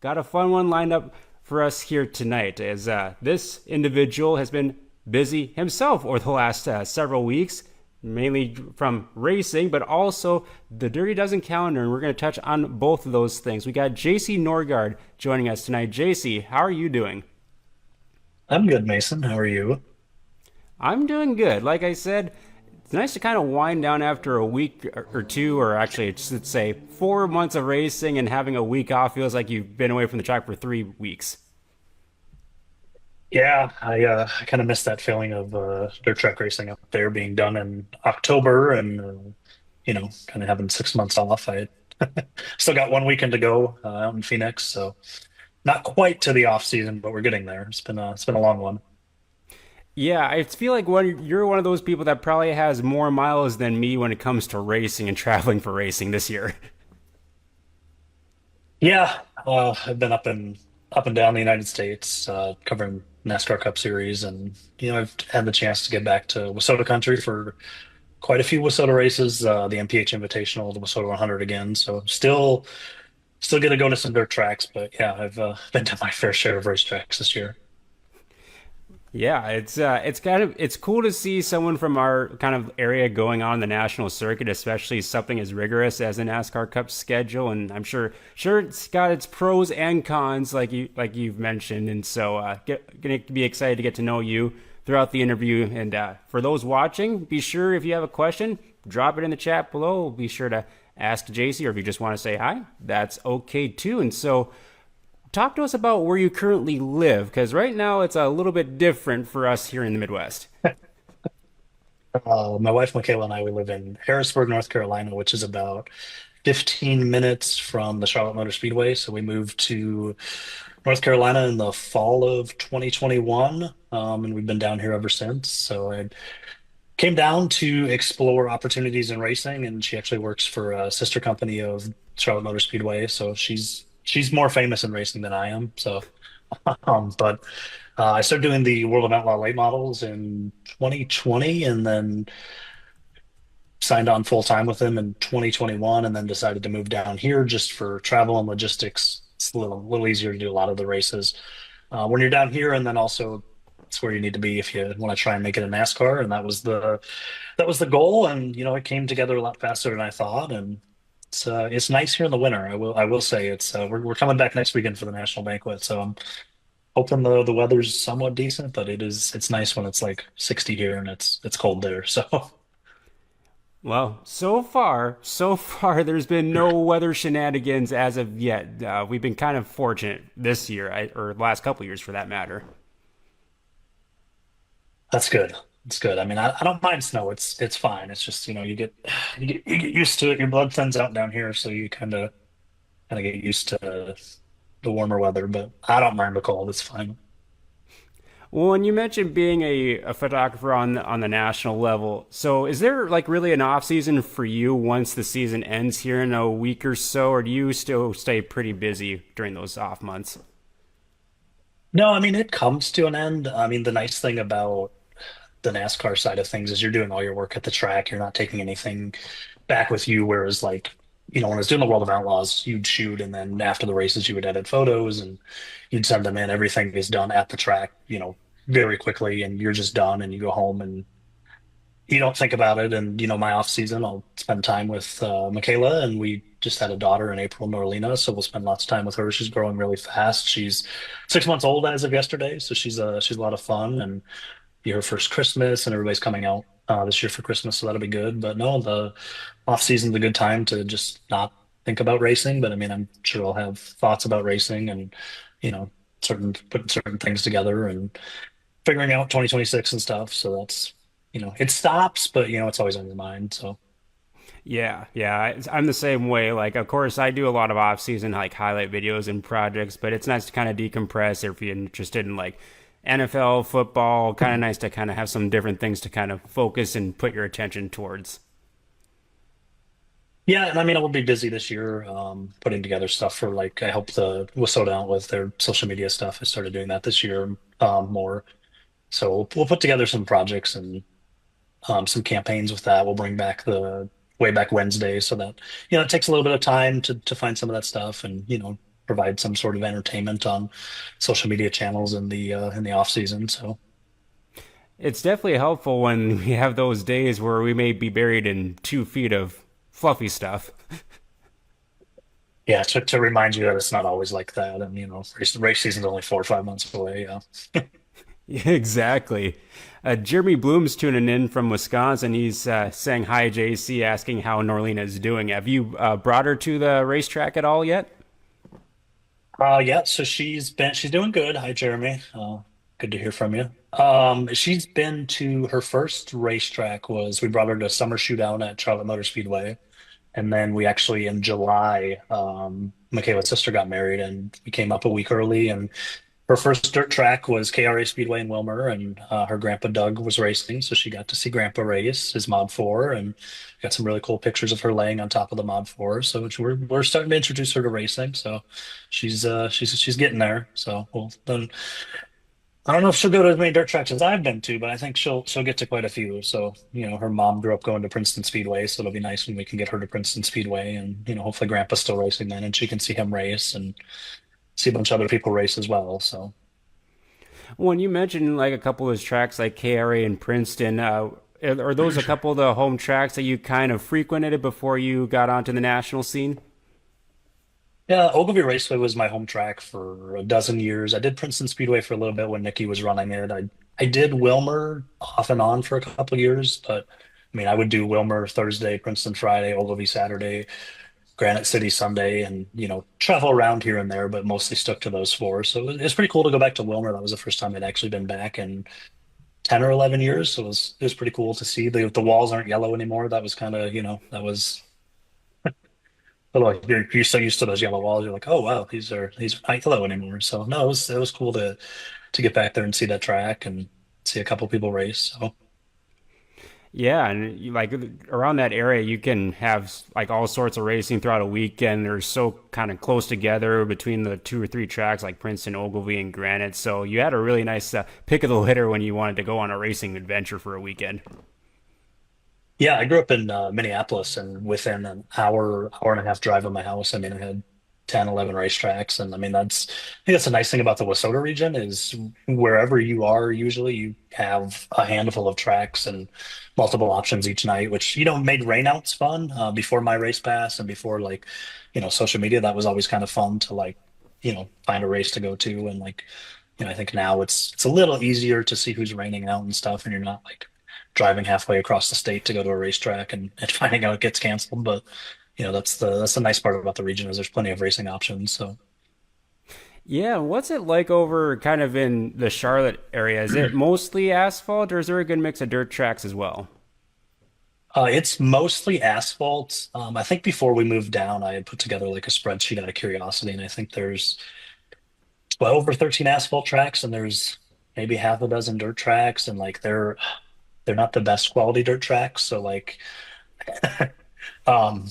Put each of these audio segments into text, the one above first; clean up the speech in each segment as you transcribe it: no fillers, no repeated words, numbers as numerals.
got a fun one lined up for us here tonight. As this individual has been busy himself over the last several weeks, mainly from racing, but also the Dirty Dozen calendar, and we're going to touch on both of those things. We got Jacy Norgaard joining us tonight. Jacy, how are you doing? I'm good, Mason. How are you? I'm doing good. Like I said, it's nice to kind of wind down after a week or two, or actually, I should say 4 months of racing and having a week off feels like you've been away from the track for 3 weeks. Yeah, I kind of missed that feeling of dirt track racing up there being done in October and kind of having 6 months off. I still got one weekend to go out in Phoenix, so not quite to the off season, but we're getting there. It's been a long one. Yeah, I feel like you're one of those people that probably has more miles than me when it comes to racing and traveling for racing this year. Yeah, I've been up and down the United States covering NASCAR Cup Series, and I've had the chance to get back to Wissota Country for quite a few Wissota races, the MPH Invitational, the Wissota 100 again. So still get to go to some dirt tracks, but yeah, I've been to my fair share of racetracks this year. Yeah, it's kind of it's cool to see someone from our kind of area going on the national circuit, especially something as rigorous as a NASCAR Cup schedule. And I'm sure it's got its pros and cons, like you've mentioned. And so, gonna be excited to get to know you throughout the interview. And for those watching, be sure if you have a question, drop it in the chat below. Be sure to ask Jacy, or if you just want to say hi, that's okay too. And so talk to us about where you currently live, because right now it's a little bit different for us here in the Midwest. My wife Michaela and I, we live in Harrisburg, North Carolina, which is about 15 minutes from the Charlotte Motor Speedway. So we moved to North Carolina in the fall of 2021, and we've been down here ever since. So I came down to explore opportunities in racing, and she actually works for a sister company of Charlotte Motor Speedway. So she's more famous in racing than I am. So, but I started doing the World of Outlaw late models in 2020, and then signed on full time with them in 2021, and then decided to move down here just for travel and logistics. It's a little easier to do a lot of the races when you're down here, and then also it's where you need to be if you want to try and make it in NASCAR. And that was the goal, and it came together a lot faster than I thought. And it's nice here in the winter. I will say we're coming back next weekend for the national banquet, so I'm hoping the weather's somewhat decent. But it's nice when it's like 60 here and it's cold there. So Well, so far, there's been no weather shenanigans as of yet. We've been kind of fortunate this year, or last couple years for that matter. that's good. It's good. I mean, I don't mind snow. It's fine. It's just you get used to it. Your blood thins out down here, so you kind of get used to the warmer weather. But I don't mind the cold. It's fine. Well, and you mentioned being a photographer on the national level. So, is there like really an off season for you once the season ends here in a week or so, or do you still stay pretty busy during those off months? No, I mean it comes to an end. I mean the nice thing about the NASCAR side of things is you're doing all your work at the track. You're not taking anything back with you. Whereas like when I was doing the World of Outlaws, you'd shoot, and then after the races you would edit photos and you'd send them in. Everything is done at the track, very quickly, and you're just done and you go home and you don't think about it. And my off season, I'll spend time with Michaela, and we just had a daughter in April, Norlina, so we'll spend lots of time with her. She's growing really fast. She's 6 months old as of yesterday, so she's a lot of fun, and be her first Christmas, and everybody's coming out this year for Christmas, so that'll be good. But no, the off season's a good time to just not think about racing. But I mean, I'm sure I'll have thoughts about racing, and you know, putting certain things together and figuring out 2026 and stuff. So it stops, but it's always on your mind. So Yeah, I'm the same way. Like, of course, I do a lot of off season like highlight videos and projects, but it's nice to kind of decompress if you're interested in like NFL football. Kind of nice to kind of have some different things to kind of focus and put your attention towards. yeah, and I mean, I will be busy this year putting together stuff for like I help the Wissota out with their social media stuff. I started doing that this year more. So we'll put together some projects and some campaigns with that. We'll bring back the way back Wednesday so that it takes a little bit of time to find some of that stuff, and provide some sort of entertainment on social media channels in the off season. So It's definitely helpful when we have those days where we may be buried in 2 feet of fluffy stuff. yeah, to remind you that it's not always like that, and race season's only 4 or 5 months away. Yeah. Yeah, exactly. Jeremy Bloom's tuning in from Wisconsin. He's saying hi, JC, asking how Norlina is doing. Have you brought her to the racetrack at all yet? Yeah, so she's doing good. Hi, Jeremy. Good to hear from you. She's been to her first racetrack was we brought her to summer shootout at Charlotte Motor Speedway. And then we actually in July, Michaela's sister got married and we came up a week early. And her first dirt track was KRA Speedway in Wilmer, and her grandpa Doug was racing, so she got to see Grandpa race his Mod 4, and got some really cool pictures of her laying on top of the Mod 4. So we're starting to introduce her to racing. So she's getting there. So well, then I don't know if she'll go to as many dirt tracks as I've been to, but I think she'll get to quite a few. So, her mom grew up going to Princeton Speedway, so it'll be nice when we can get her to Princeton Speedway and, hopefully Grandpa's still racing then and she can see him race and see a bunch of other people race as well. So, When you mentioned like a couple of those tracks like KRA and Princeton, are those a couple of the home tracks that you kind of frequented before you got onto the national scene? yeah, Ogilvy Raceway was my home track for a dozen years. I did Princeton Speedway for a little bit when Nikki was running it. I did Wilmer off and on for a couple of years, but I mean, I would do Wilmer Thursday, Princeton Friday, Ogilvy Saturday, Granite City Sunday, and travel around here and there, but mostly stuck to those four. So it's pretty cool to go back to Wilmer. That was the first time I'd actually been back in 10 or 11 years. So it was pretty cool to see the walls aren't yellow anymore. That was kind of that was a little like you're so used to those yellow walls. You're like, oh wow, these are not yellow anymore. So no, it was cool to get back there and see that track and see a couple people race. So. Yeah, and like around that area, you can have like all sorts of racing throughout a weekend. They're so kind of close together between the 2 or 3 tracks like Princeton, Ogilvy, and Granite. So you had a really nice pick of the litter when you wanted to go on a racing adventure for a weekend. Yeah, I grew up in Minneapolis, and within an hour and a half drive of my house, I mean, I had 10, 11 racetracks. And I mean, I think that's a nice thing about the Wissota region is wherever you are, usually you have a handful of tracks and multiple options each night, which, made rainouts fun. Before my race pass and before like, social media, that was always kind of fun to like, find a race to go to. And like, I think now it's a little easier to see who's raining out and stuff, and you're not like driving halfway across the state to go to a racetrack and finding out it gets canceled. But that's the nice part about the region is there's plenty of racing options. So Yeah, what's it like over kind of in the Charlotte area? Is it mostly asphalt or is there a good mix of dirt tracks as well? it's mostly asphalt. I think before we moved down, I had put together like a spreadsheet out of curiosity, and I think there's 12 or 13 asphalt tracks, and there's maybe half a dozen dirt tracks, and like they're not the best quality dirt tracks. So like Um,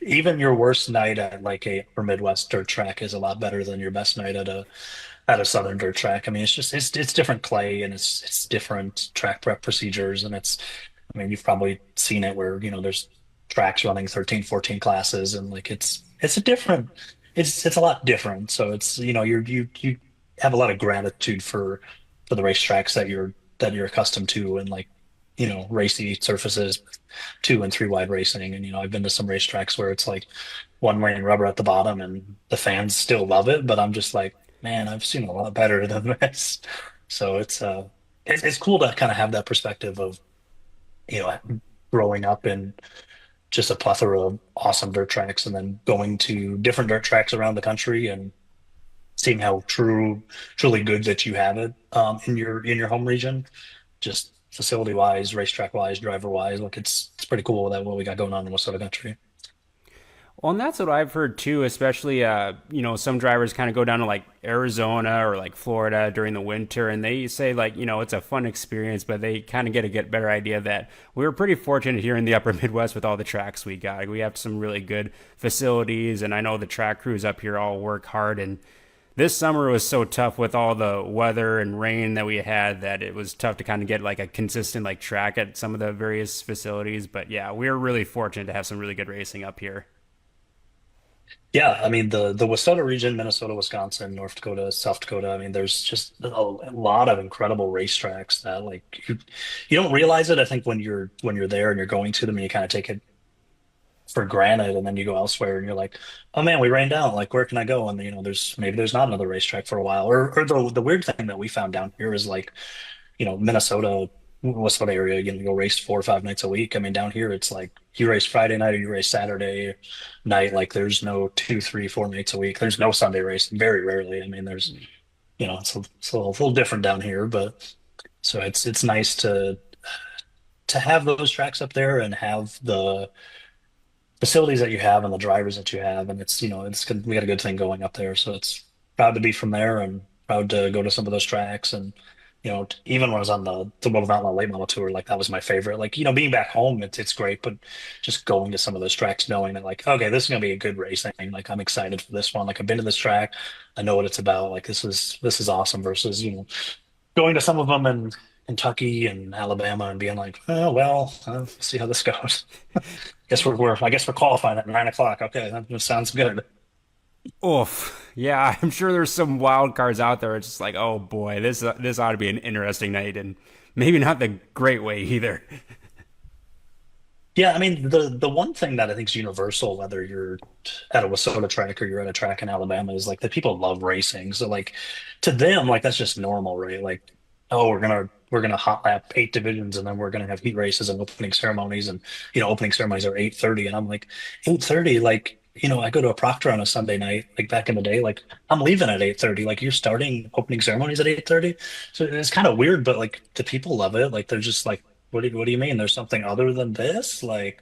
even your worst night at like a upper Midwest dirt track is a lot better than your best night at a Southern dirt track. I mean, it's different clay and it's different track prep procedures, and I mean, you've probably seen it where there's tracks running 13, 14 classes, and like it's a different it's a lot different. So it's you have a lot of gratitude for the racetracks that you're accustomed to, and like racy surfaces, 2 and 3 wide racing. And I've been to some racetracks where it's like one lane rubber at the bottom, and the fans still love it, but I'm just like, man, I've seen a lot better than this. So it's cool to kind of have that perspective of you know growing up in just a plethora of awesome dirt tracks, and then going to different dirt tracks around the country and seeing how truly good that you have it in your home region, just facility wise, racetrack wise, driver wise. Look, it's pretty cool that what we got going on in Western country. Well, and that's what I've heard too, especially, some drivers kind of go down to like Arizona or like Florida during the winter and they say like, it's a fun experience, but they kind of get a better idea that we were pretty fortunate here in the upper Midwest with all the tracks we got. We have some really good facilities, and I know the track crews up here all work hard. And this summer was so tough with all the weather and rain that we had that it was tough to kind of get like a consistent like track at some of the various facilities. But yeah, we're really fortunate to have some really good racing up here. Yeah, I mean the Westota region, Minnesota, Wisconsin, North Dakota, South Dakota. I mean, there's just a lot of incredible racetracks that like you don't realize it. I think when you're there and you're going to them, and you kind of take it for granted, and then you go elsewhere and you're like, oh man, we rained out. Like, where can I go? And there's maybe there's not another racetrack for a while. Or the weird thing that we found down here is like, Minnesota, Westwood area, you'll race 4 or 5 nights a week. I mean, down here, it's like you race Friday night or you race Saturday night. Like, there's no 2, 3, 4 nights a week. There's no Sunday race, very rarely. I mean, it's a little different down here, but so it's nice to have those tracks up there and have the facilities that you have and the drivers that you have, and it's good. We got a good thing going up there, so it's proud to be from there and proud to go to some of those tracks. And even when I was on the World of Outlaw late model tour, like that was my favorite. Like being back home, it's great, but just going to some of those tracks, knowing that like, okay, this is gonna be a good racing. Like I'm excited for this one. Like I've been to this track, I know what it's about. Like this is awesome. Versus going to some of them in Kentucky and Alabama and being like, oh well, see how this goes. I guess we're qualifying at 9 o'clock. Okay, that sounds good. Oof. Yeah, I'm sure there's some wild cards out there. It's just like, oh boy, this ought to be an interesting night, and maybe not the great way either. Yeah, I mean the one thing that I think is universal, whether you're at a Wasota track or you're at a track in Alabama, is like that people love racing. So like to them, like that's just normal, right? Like, oh, we're gonna hot lap 8 divisions and then we're gonna have heat races and opening ceremonies, and opening ceremonies are 8:30, and I'm like 8:30, like I go to a Proctor on a Sunday night, like back in the day, like I'm leaving at 8:30. Like you're starting opening ceremonies at 8:30. So it's kind of weird, but like the people love it. Like they're just like, what do you mean? There's something other than this? Like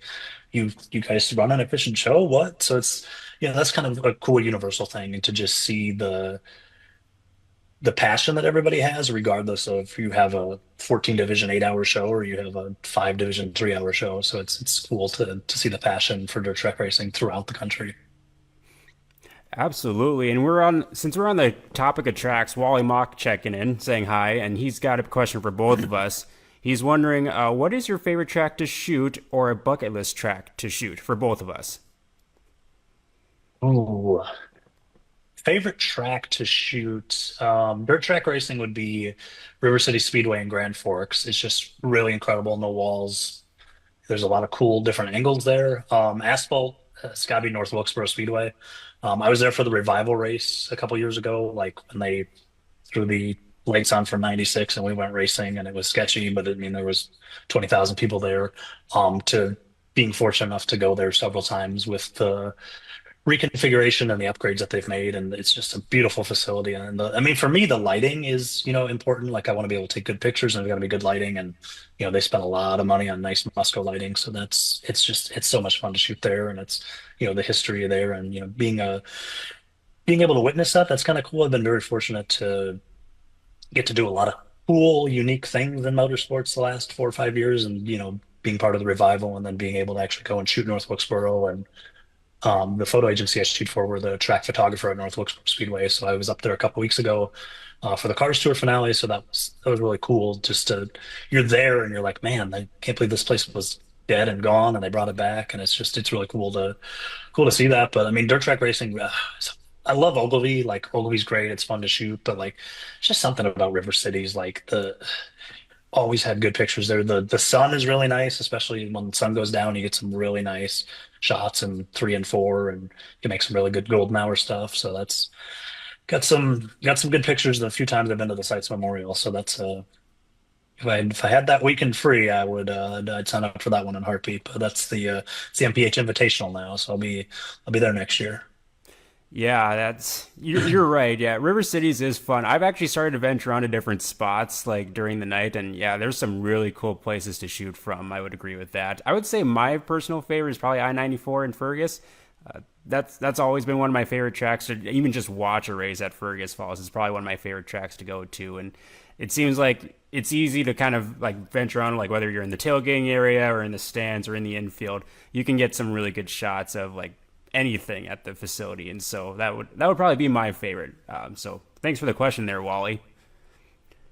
you guys run an efficient show? What? So it's that's kind of a cool universal thing, and to just see the passion that everybody has, regardless of if you have a 14 division 8 hour show or you have a 5 division 3 hour show. So it's cool to see the passion for dirt track racing throughout the country. Absolutely. And since we're on the topic of tracks, Wally Mock checking in, saying hi, and he's got a question for both of us. He's wondering, what is your favorite track to shoot or a bucket list track to shoot for both of us? Ooh. Favorite track to shoot, dirt track racing would be River City Speedway in Grand Forks. It's just really incredible. No walls. There's a lot of cool different angles there. Asphalt, it's got to be North Wilkesboro Speedway. I was there for the revival race a couple years ago, like when they threw the lights on for 96 and we went racing, and it was sketchy, but I mean, there was 20,000 people there. To being fortunate enough to go there several times with the reconfiguration and the upgrades that they've made, and it's just a beautiful facility. And I mean, for me, the lighting is important. Like I want to be able to take good pictures, and it's got to be good lighting. And they spent a lot of money on nice Musco lighting, so it's so much fun to shoot there. And it's the history there, and being able to witness that, that's kind of cool. I've been very fortunate to get to do a lot of cool, unique things in motorsports the last 4 or 5 years, and being part of the revival, and then being able to actually go and shoot North Wilkesboro. And the photo agency I shoot for were the track photographer at North Wilkesboro Speedway. So I was up there a couple weeks ago for the Cars Tour finale. So that was really cool. Just you're there and you're like, man, I can't believe this place was dead and gone, and they brought it back. And it's really cool to see that. But I mean, dirt track racing. I love Ogilvy. Like Ogilvy's great. It's fun to shoot, but like, it's just something about River Cities. Like the always had good pictures there. The sun is really nice, especially when the sun goes down. You get some really nice shots in 3 and 4, and you can make some really good golden hour stuff. So that's got some good pictures the few times I've been to the Sites Memorial. So that's if I had that weekend free, I'd sign up for that one in a heartbeat. But that's it's the MPH Invitational now, so I'll be there next year. Yeah, you're right. Yeah, River Cities is fun. I've actually started to venture onto different spots like during the night, and yeah, there's some really cool places to shoot from. I would agree with that. I would say my personal favorite is probably I-94 in Fergus. That's always been one of my favorite tracks to even just watch a race at Fergus Falls. Is probably one of my favorite tracks to go to, and it seems like it's easy to kind of like venture on, like whether you're in the tailgating area or in the stands or in the infield, you can get some really good shots of like anything at the facility, and so that would probably be my favorite. So thanks for the question there, Wally.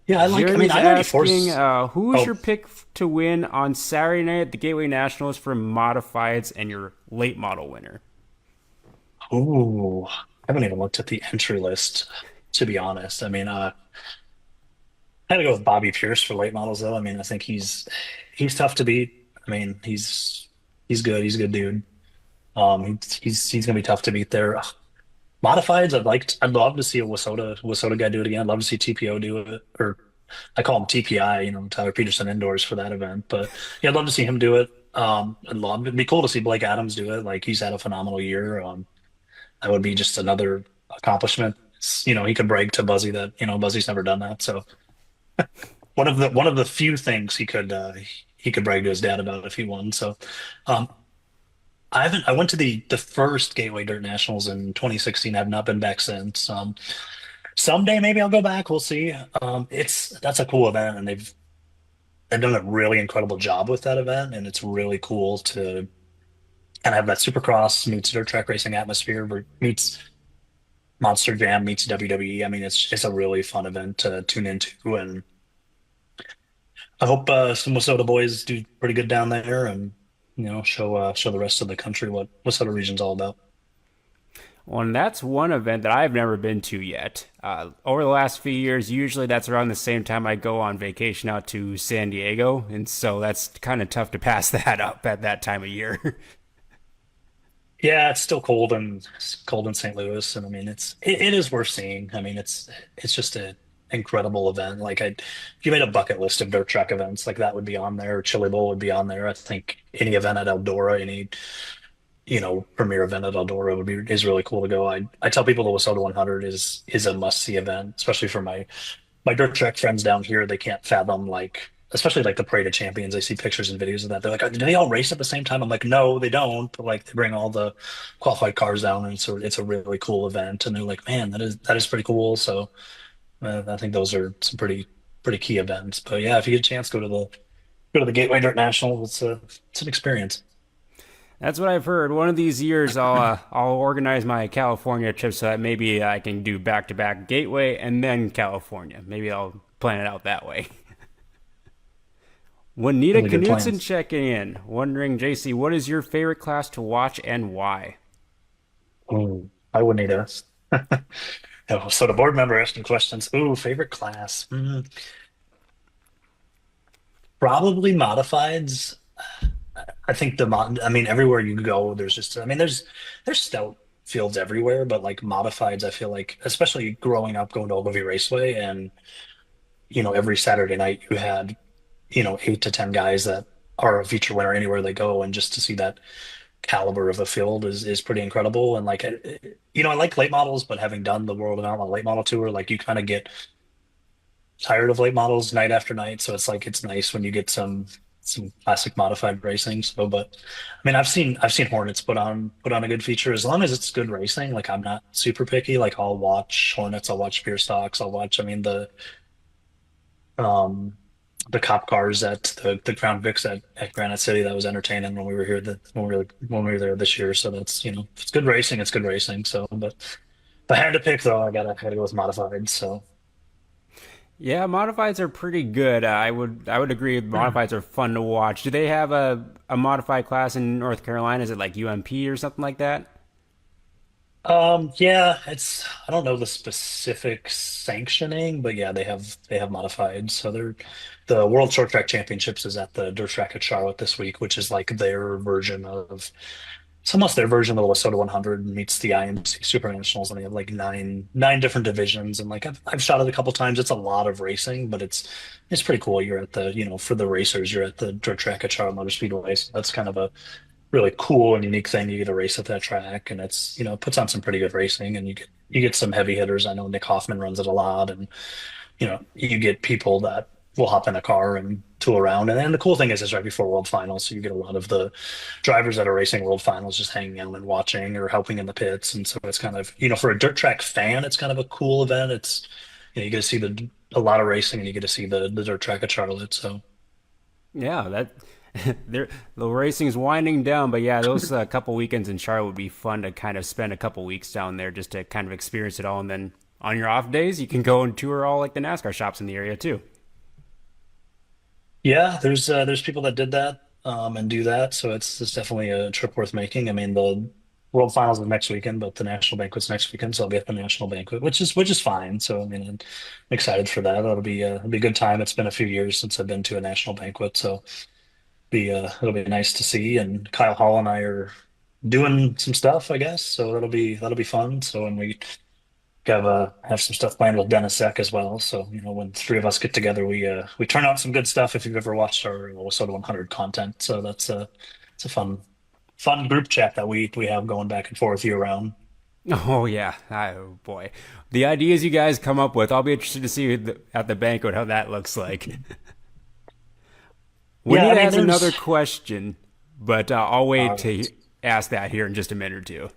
Yeah, I mean, Jeremy's I-94. asking, who is Oh, your pick to win on Saturday night at the Gateway Nationals for modifieds and your late model winner? Ooh, I haven't even looked at the entry list, to be honest. I mean, I had to go with Bobby Pierce for late models, though. I mean, I think he's tough to beat. I mean, he's good. He's a good dude. He's gonna be tough to beat there. Modifieds, I'd love to see a Wasota guy do it again. I'd love to see TPO do it, or I call him TPI, Tyler Peterson indoors for that event. But yeah, I'd love to see him do it. It'd be cool to see Blake Adams do it. Like he's had a phenomenal year. That would be just another accomplishment. He could brag to Buzzy that, Buzzy's never done that. So one of the few things he could brag to his dad about if he won. So um, I went to the first Gateway Dirt Nationals in 2016. I've not been back since. Someday maybe I'll go back. We'll see. That's a cool event, and they've done a really incredible job with that event, and it's really cool to kind of have that Supercross meets dirt track racing atmosphere, meets Monster Jam meets WWE. I mean, it's a really fun event to tune into, and I hope some Wasota boys do pretty good down there, and show the rest of the country what Wasota region's all about. Well, and that's one event that I've never been to yet. Over the last few years, usually that's around the same time I go on vacation out to San Diego, and so that's kind of tough to pass that up at that time of year. Yeah, it's still cold in St. Louis, and I mean it is worth seeing. I mean it's just an incredible event. Like if you made a bucket list of dirt track events, like that would be on there. Chili Bowl would be on there. I think any event at Eldora, any premier event at Eldora is really cool to go. I tell people the Wasota 100 is a must see event, especially for my dirt track friends down here. They can't fathom, like, especially like the Parade of Champions. I see pictures and videos of that. They're like, do they all race at the same time? I'm like, no, they don't. But like they bring all the qualified cars down, and it's a really cool event. And they're like, man, that is pretty cool. So I think those are some pretty key events. But yeah, if you get a chance, go to the Gateway Dirt National. It's an experience. That's what I've heard. One of these years, I'll organize my California trip so that maybe I can do back to back Gateway and then California. Maybe I'll plan it out that way. Juanita Really good Knudsen plans. checking in, wondering, JC, what is your favorite class to watch and why? Oh, I wouldn't either. Oh, so the board member asking questions. Ooh, favorite class. Probably modifieds. I think I mean, everywhere you go, there's just, I mean, there's stout fields everywhere, but like modifieds, I feel like, especially growing up going to Ogilvy Raceway, and every Saturday night you had, 8 to 10 guys that are a feature winner anywhere they go, and just to see that caliber of a field is pretty incredible. And like, I like late models, but having done the World of Outlaw late model tour, like you kind of get tired of late models night after night. So it's like it's nice when you get some classic modified racing. So, but I mean, I've seen Hornets put on a good feature as long as it's good racing. Like I'm not super picky. Like I'll watch Hornets, I'll watch Beer Stocks, I'll watch. I mean um the cop cars at the Crown Vics at Granite City. That was entertaining when we were here. When we were there this year. So that's if it's good racing, it's good racing. So, but if I had to pick though, I gotta go with modified. So. Yeah, modifieds are pretty good. I would agree. Modifieds are fun to watch. Do they have a modified class in North Carolina? Is it like UMP or something like that? Yeah, I don't know the specific sanctioning, but yeah, they have modified. So the World Short Track Championships is at the dirt track at Charlotte this week, which is like it's almost their version of the Lesotho 100 meets the IMC Super Nationals, and they have like nine different divisions. And like I've shot it a couple times. It's a lot of racing, but it's pretty cool. You're at for the racers, you're at the dirt track at Charlotte Motor Speedway. So that's kind of a really cool and unique thing. You get to race at that track, and it puts on some pretty good racing, and you get some heavy hitters. I know Nick Hoffman runs it a lot, and you get people that will hop in a car and tool around. And then the cool thing is it's right before World Finals, so you get a lot of the drivers that are racing World Finals just hanging out and watching or helping in the pits. And so it's kind of, for a dirt track fan, it's kind of a cool event. It's you get to see a lot of racing, and you get to see the dirt track at Charlotte. So Yeah, that the racing's winding down, but yeah, those couple weekends in Charlotte would be fun to kind of spend a couple weeks down there just to kind of experience it all, and then on your off days you can go and tour all like the NASCAR shops in the area too. yeah, there's people that did that and do that. So it's definitely a trip worth making. I mean, World Finals is next weekend, but the national banquet's next weekend, so I'll be at the national banquet, which is fine. So I mean, I'm excited for that. It'll be a good time. It's been a few years since I've been to a national banquet, so it'll be nice to see. And Kyle Hall and I are doing some stuff, I guess. So that'll be fun. So when we have some stuff planned with Dennis Eck as well. So when the three of us get together, we turn out some good stuff. If you've ever watched our Soda 100 content, so it's a fun group chat that we have going back and forth year round. Oh yeah, oh boy, the ideas you guys come up with. I'll be interested to see at the banquet how that looks like. We Yeah, need I to mean, ask another there's question, but I'll wait uh, to ask that here in just a minute or two.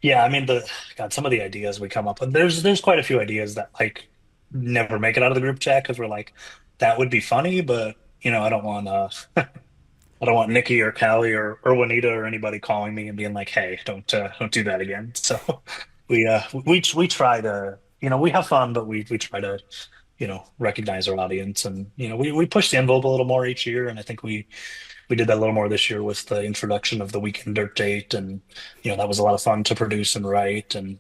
yeah, I mean the God, some of the ideas we come up with. There's quite a few ideas that like never make it out of the group chat because we're like that would be funny, but I don't want I don't want Nikki or Callie or Juanita or anybody calling me and being like, "Hey, don't do that again." So we try to we have fun, but we try to recognize our audience, and we push the envelope a little more each year, and I think we did that a little more this year with the introduction of the weekend dirt date, and that was a lot of fun to produce and write, and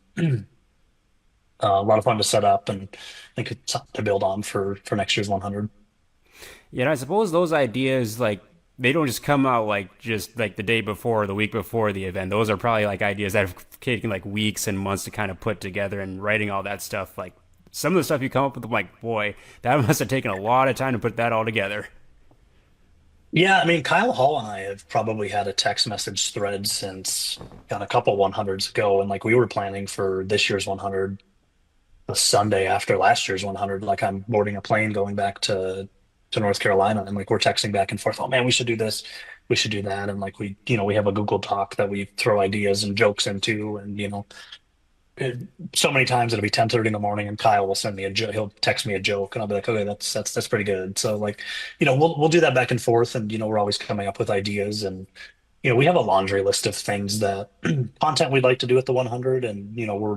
a lot of fun to set up, and I think it's something to build on for next year's 100. Yeah, and I suppose those ideas like they don't just come out like just like the day before or the week before the event. Those are probably like ideas that have taken like weeks and months to kind of put together and writing all that stuff. Like some of the stuff you come up with, I'm like, boy, that must have taken a lot of time to put that all together. Yeah, I mean, Kyle Hall and I have probably had a text message thread since got a couple 100s ago, and like we were planning for this year's 100 the Sunday after last year's 100. Like I'm boarding a plane going back to North Carolina, and like we're texting back and forth. Oh man, we should do this, we should do that, and like we have a Google Doc that we throw ideas and jokes into, and it, so many times it'll be 10:30 in the morning, and Kyle will send me a joke. He'll text me a joke, and I'll be like, okay, that's pretty good. So like, we'll do that back and forth, and we're always coming up with ideas, and we have a laundry list of things that content we'd like to do at the 100, and we're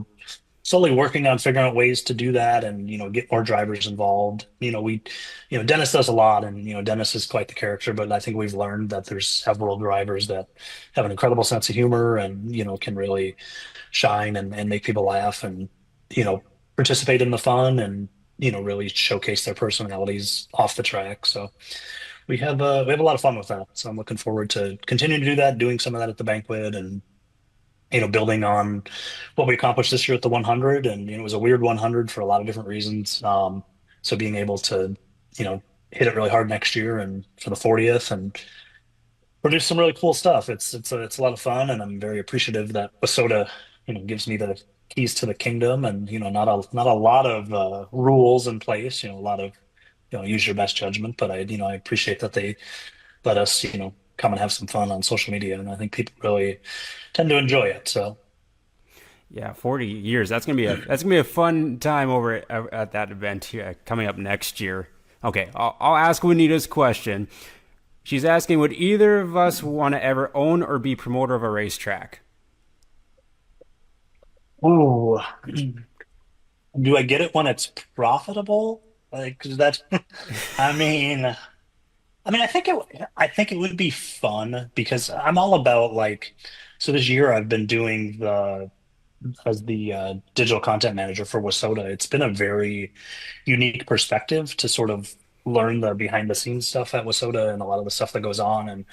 slowly working on figuring out ways to do that, and get more drivers involved. Dennis does a lot, and Dennis is quite the character, but I think we've learned that there's several drivers that have an incredible sense of humor, and can really shine and make people laugh, and you know participate in the fun, and really showcase their personalities off the track. So we have a lot of fun with that. So I'm looking forward to continuing to do that, doing some of that at the banquet, and building on what we accomplished this year at the 100. And it was a weird 100 for a lot of different reasons. So being able to hit it really hard next year and for the 40th, and produce some really cool stuff. It's a lot of fun, and I'm very appreciative that Wasota, gives me the keys to the kingdom, and not a lot of rules in place. A lot of use your best judgment, but I appreciate that they let us come and have some fun on social media, and I think people really tend to enjoy it. So Yeah, 40 years. That's gonna be a fun time over at that event here, coming up next year. Okay, I'll ask Juanita's question. She's asking, would either of us want to ever own or be promoter of a racetrack? ooh, do I get it when it's profitable? Like that, I mean, I think it would be fun because I'm all about like, so this year I've been doing the as the digital content manager for Wasota. It's been a very unique perspective to sort of learn the behind the scenes stuff at Wasota and a lot of the stuff that goes on. And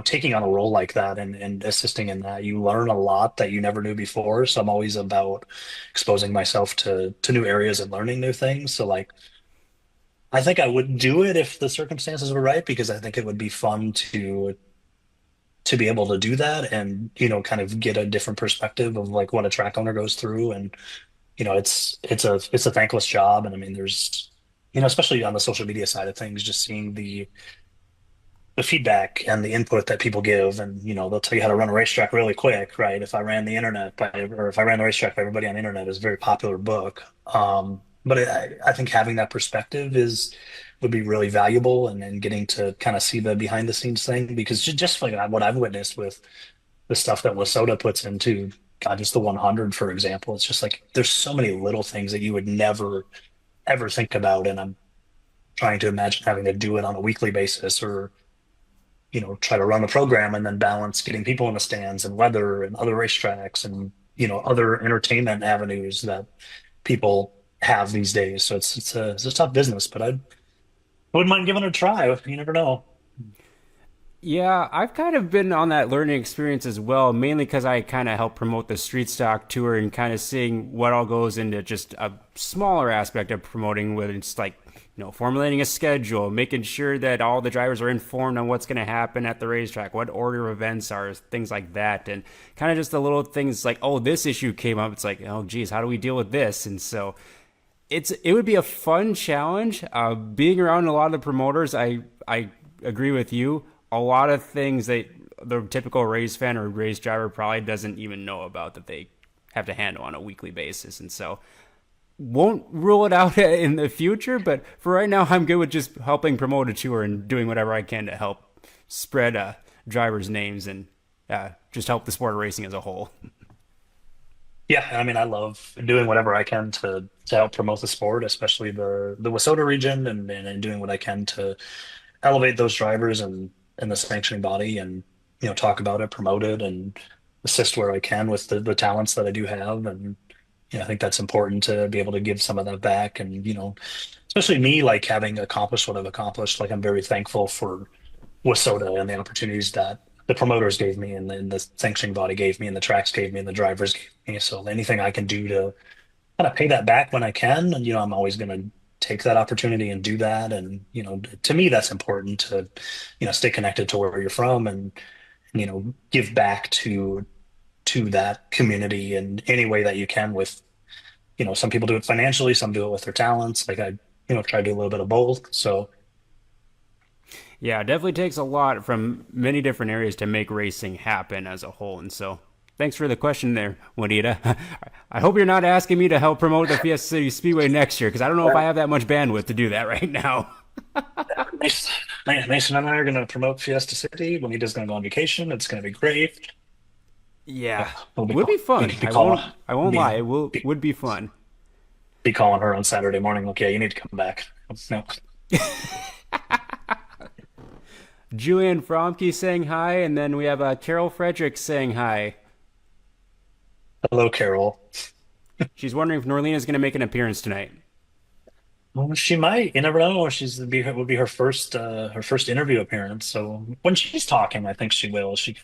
taking on a role like that, and assisting in that, you learn a lot that you never knew before. So I'm always about exposing myself to new areas and learning new things. So like I think I would do it if the circumstances were right, because I think it would be fun to be able to do that, and kind of get a different perspective of like what a track owner goes through. And it's a thankless job, and I mean there's especially on the social media side of things, just seeing the feedback and the input that people give, and they'll tell you how to run a racetrack really quick, right? If I ran the internet by or if I ran the racetrack by everybody on the internet is a very popular book. But I think having that perspective is would be really valuable, and getting to kind of see the behind the scenes thing, because just like what I've witnessed with the stuff that Wasota puts into, God, just the 100, for example, it's just like there's so many little things that you would never ever think about, and I'm trying to imagine having to do it on a weekly basis, or try to run the program and then balance getting people in the stands and weather and other racetracks and, other entertainment avenues that people have these days. So it's a tough business, but I wouldn't mind giving it a try. You never know. Yeah, I've kind of been on that learning experience as well, mainly because I kind of help promote the street stock tour and kind of seeing what all goes into just a smaller aspect of promoting, whether it's like, formulating a schedule, making sure that all the drivers are informed on what's going to happen at the racetrack, what order of events are, things like that. And kind of just the little things like, oh, this issue came up. It's like, oh, geez, how do we deal with this? And so it would be a fun challenge. Being around a lot of the promoters, I agree with you. A lot of things that the typical race fan or race driver probably doesn't even know about that they have to handle on a weekly basis, and so won't rule it out in the future. But for right now, I'm good with just helping promote a tour and doing whatever I can to help spread drivers' names and just help the sport of racing as a whole. Yeah, I mean, I love doing whatever I can to help promote the sport, especially the Wissota region, and doing what I can to elevate those drivers and the sanctioning body, and talk about it, promote it, and assist where I can with the talents that I do have. And I think that's important to be able to give some of that back. And especially me, like having accomplished what I've accomplished, like I'm very thankful for Wissota and the opportunities that the promoters gave me, and the sanctioning body gave me, and the tracks gave me, and the drivers gave me. So anything I can do to kind of pay that back when I can, and I'm always going to take that opportunity and do that. And to me, that's important to stay connected to where you're from, and give back to that community in any way that you can. With some people do it financially, some do it with their talents. Like I try to do a little bit of both. So Yeah, it definitely takes a lot from many different areas to make racing happen as a whole. And so, thanks for the question there, Juanita. I hope you're not asking me to help promote the Fiesta City Speedway next year because I don't know if I have that much bandwidth to do that right now. Mason Mason and I are going to promote Fiesta City. Juanita's going to go on vacation. It's going to be great. Yeah, Yeah, we'll be would be be, fun. be calling I won't be, lie. It will be would be fun. be calling her on Saturday morning. Like, yeah, you need to come back. No, Julian Fromke saying hi, and then we have Carol Frederick saying hi. hello, Carol. She's wondering if Norlina is going to make an appearance tonight. Well, she might. You never know. Would be her first interview appearance. So when she's talking, I think she will. She,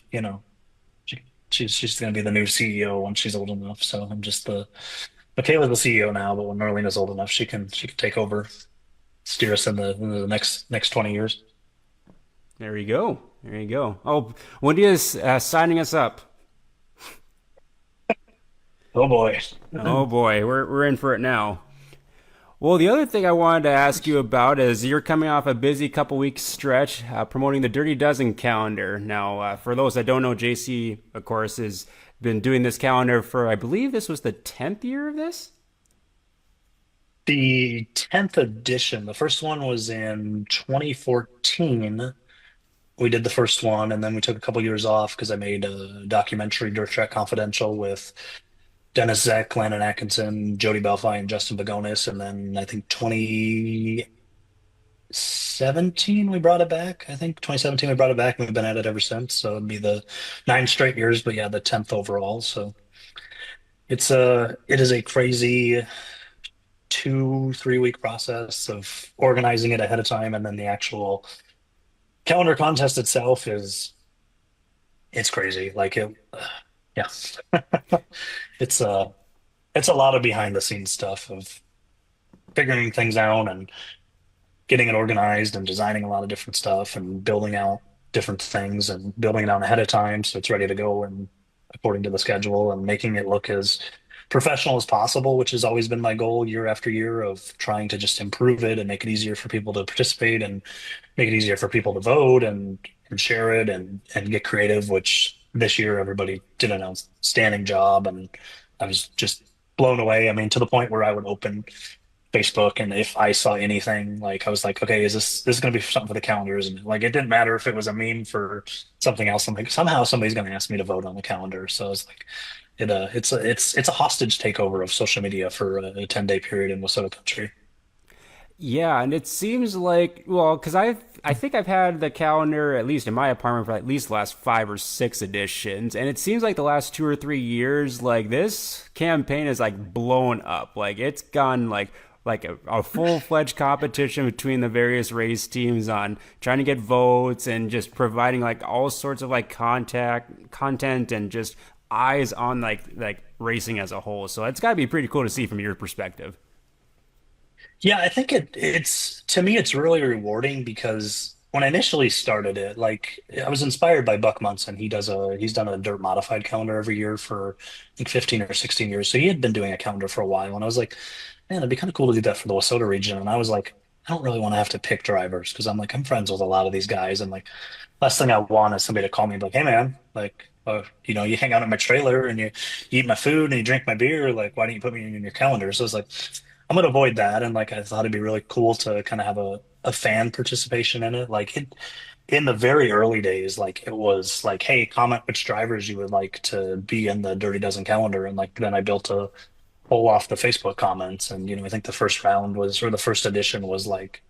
she's going to be the new CEO when she's old enough. So I'm just the Michaela's the CEO now, but when Marlena's old enough, she can take over, steer us in the next 20 years. There you go. There you go. Oh, Wendy is signing us up. Oh boy. Oh boy, we're in for it now. Well, the other thing I wanted to ask you about is you're coming off a busy couple weeks stretch promoting the Dirty Dozen calendar. Now, for those that don't know, JC, of course, has been doing this calendar for, I believe this was the 10th year of this? The 10th edition, the first one was in 2014. We did the first one, and then we took a couple years off because I made a documentary, Dirt Track Confidential, with Dennis Zeck, Landon Atkinson, Jody Belfi, and Justin Bagonis. And then I think 2017 we brought it back. I think 2017 we brought it back, and we've been at it ever since. So it'd be the 9 straight years, but yeah, the 10th overall. So it is a crazy 2 3 week process of organizing it ahead of time, and then the actual calendar contest itself it's crazy. Like it, yeah. It's it's a lot of behind the scenes stuff of figuring things out and getting it organized and designing a lot of different stuff and building out different things and building it out ahead of time so it's ready to go and according to the schedule, and making it look as professional as possible, which has always been my goal year after year of trying to just improve it and make it easier for people to participate and make it easier for people to vote and share it and get creative, which this year everybody did an outstanding job. And I was just blown away. I mean, to the point where I would open Facebook, and if I saw anything, like I was like, okay, is this is going to be something for the calendar? Isn't it? Like it didn't matter if it was a meme for something else. I'm like, somehow somebody's going to ask me to vote on the calendar. So it's like, it's a hostage takeover of social media for a 10-day period in Wissota country. Yeah, and it seems like well, because I think I've had the calendar at least in my apartment for at least the last 5 or 6 editions, and it seems like the last 2 or 3 years, like this campaign is like blown up. Like it's gone like a full fledged competition between the various race teams on trying to get votes and just providing like all sorts of like content and just eyes on like racing as a whole. So it's got to be pretty cool to see from your perspective. Yeah, I think it's to me it's really rewarding because when I initially started it, like I was inspired by Buck Munson. He's done a dirt modified calendar every year for I think 15 or 16 years. So he had been doing a calendar for a while, and I was like, man, it'd be kind of cool to do that for the Wayzata region. And I was like, I don't really want to have to pick drivers because I'm friends with a lot of these guys, and like last thing I want is somebody to call me and be like, hey man, like you hang out in my trailer and you eat my food and you drink my beer. Like, why don't you put me in your calendar? So it's like I'm gonna avoid that. And like I thought it'd be really cool to kind of have a fan participation in it. Like in the very early days, like it was like, hey, comment which drivers you would like to be in the Dirty Dozen calendar. And like then I built a poll off the Facebook comments. And I think the first round was or the first edition was like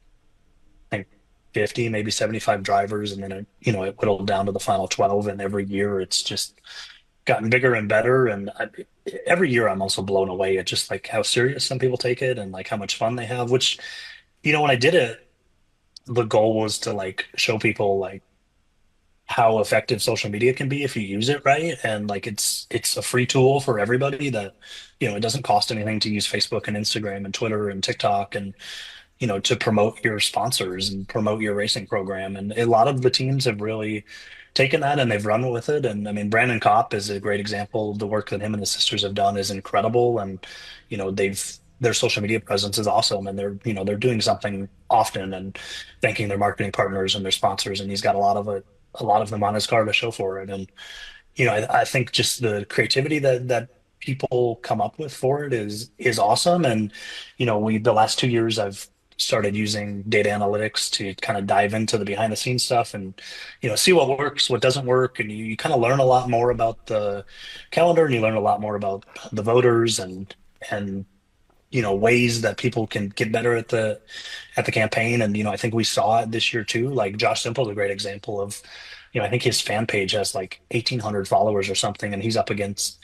I think 50, maybe 75 drivers, and then it whittled down to the final 12. And every year it's just gotten bigger and better. And every year I'm also blown away at just like how serious some people take it and like how much fun they have. Which, when I did it, the goal was to like show people like how effective social media can be if you use it right. And like it's a free tool for everybody that, it doesn't cost anything to use Facebook and Instagram and Twitter and TikTok and to promote your sponsors and promote your racing program. And a lot of the teams have really taken that and they've run with it. And I mean, Brandon Kopp is a great example. The work that him and his sisters have done is incredible. And, their social media presence is awesome. And they're doing something often and thanking their marketing partners and their sponsors. And he's got a lot of them on his car to show for it. And, I think just the creativity that people come up with for it is awesome. And the last 2 years I've started using data analytics to kind of dive into the behind the scenes stuff and see what works, what doesn't work, and you kind of learn a lot more about the calendar and you learn a lot more about the voters and ways that people can get better at the campaign. And I think we saw it this year too. Like Josh Simple's a great example of I think his fan page has like 1,800 followers or something, and he's up against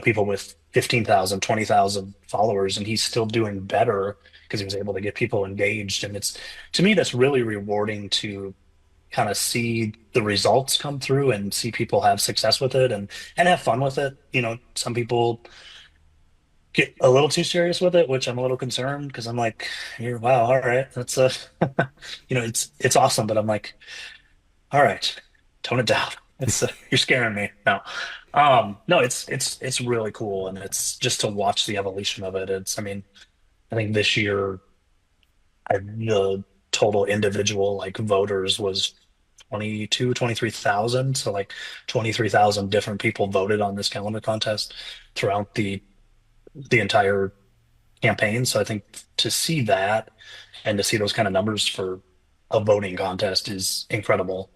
people with 15,000, 20,000 followers, and he's still doing better because he was able to get people engaged. And it's to me that's really rewarding to kind of see the results come through and see people have success with it and have fun with it. Some people get a little too serious with it, which I'm a little concerned because I'm like, you're wow, all right, that's it's awesome, but I'm like, all right, tone it down. It's you're scaring me. No, no, it's really cool, and it's just to watch the evolution of it. I mean, I think this year the total individual like voters was 23,000. So like 23,000 different people voted on this calendar contest throughout the entire campaign. So I think to see that and to see those kind of numbers for a voting contest is incredible.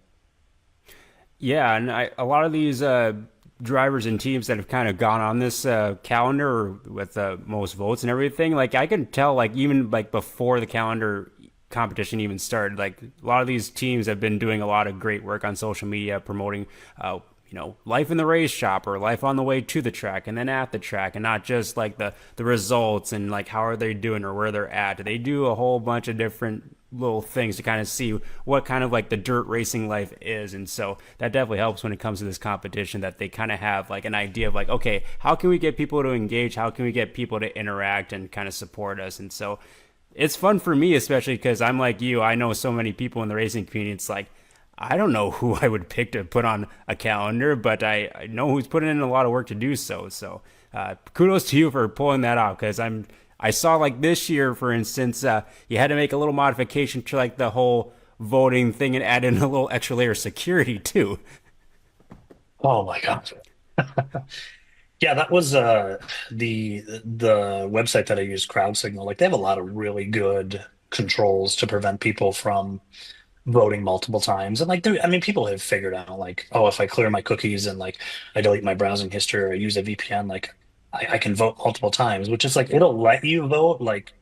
Yeah, and a lot of these drivers and teams that have kind of gone on this calendar with the most votes and everything, like I can tell, like even like before the calendar competition even started, like a lot of these teams have been doing a lot of great work on social media promoting, life in the race shop or life on the way to the track and then at the track, and not just like the results and like how are they doing or where they're at. They do a whole bunch of different little things to kind of see what kind of like the dirt racing life is. And so that definitely helps when it comes to this competition, that they kind of have like an idea of like, okay, how can we get people to engage, how can we get people to interact and kind of support us. And so it's fun for me, especially because I'm like you, I know so many people in the racing community. It's like I don't know who I would pick to put on a calendar, but I know who's putting in a lot of work to do so. So kudos to you for pulling that off, because I saw like this year, for instance, you had to make a little modification to like the whole voting thing and add in a little extra layer of security too. Oh my God. Yeah, that was the website that I use, Crowd Signal. Like they have a lot of really good controls to prevent people from voting multiple times. And like I mean, people have figured out like, oh, if I clear my cookies and like I delete my browsing history or I use a VPN, like I can vote multiple times, which is like it'll let you vote like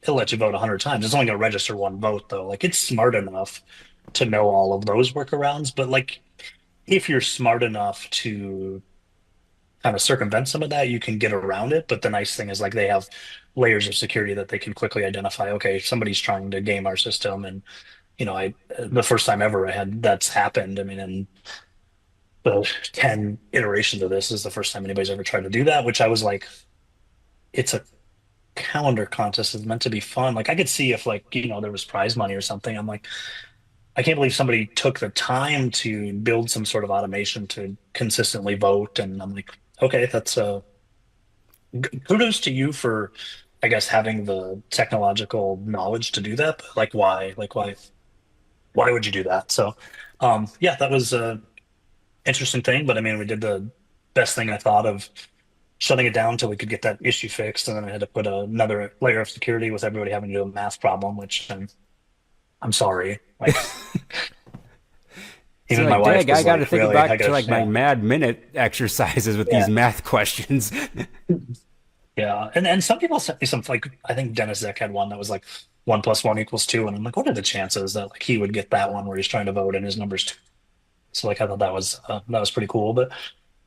it'll let you vote 100 times. It's only going to register one vote though. Like it's smart enough to know all of those workarounds, but like if you're smart enough to kind of circumvent some of that, you can get around it. But the nice thing is like they have layers of security that they can quickly identify, okay, somebody's trying to game our system. And, I the first time ever I had that's happened. I mean, in the 10 iterations of this is the first time anybody's ever tried to do that, which I was like, it's a calendar contest is meant to be fun. Like I could see if like, there was prize money or something. I'm like, I can't believe somebody took the time to build some sort of automation to consistently vote. And I'm like, okay, that's kudos to you for, I guess, having the technological knowledge to do that. But like, why? Like, why would you do that? So, yeah, that was a interesting thing. But I mean, we did the best thing I thought of shutting it down until we could get that issue fixed, and then I had to put another layer of security with everybody having to do a math problem, which I'm sorry. Like, So even my like, wife dang, I was got to like, think really? I back to gotta, like my yeah, mad minute exercises with these yeah. math questions. Yeah, and some people sent me some like I think Dennis Zeck had one that was like 1 + 1 = 2, and I'm like, what are the chances that like he would get that one where he's trying to vote and his numbers two? So like I thought that was pretty cool. But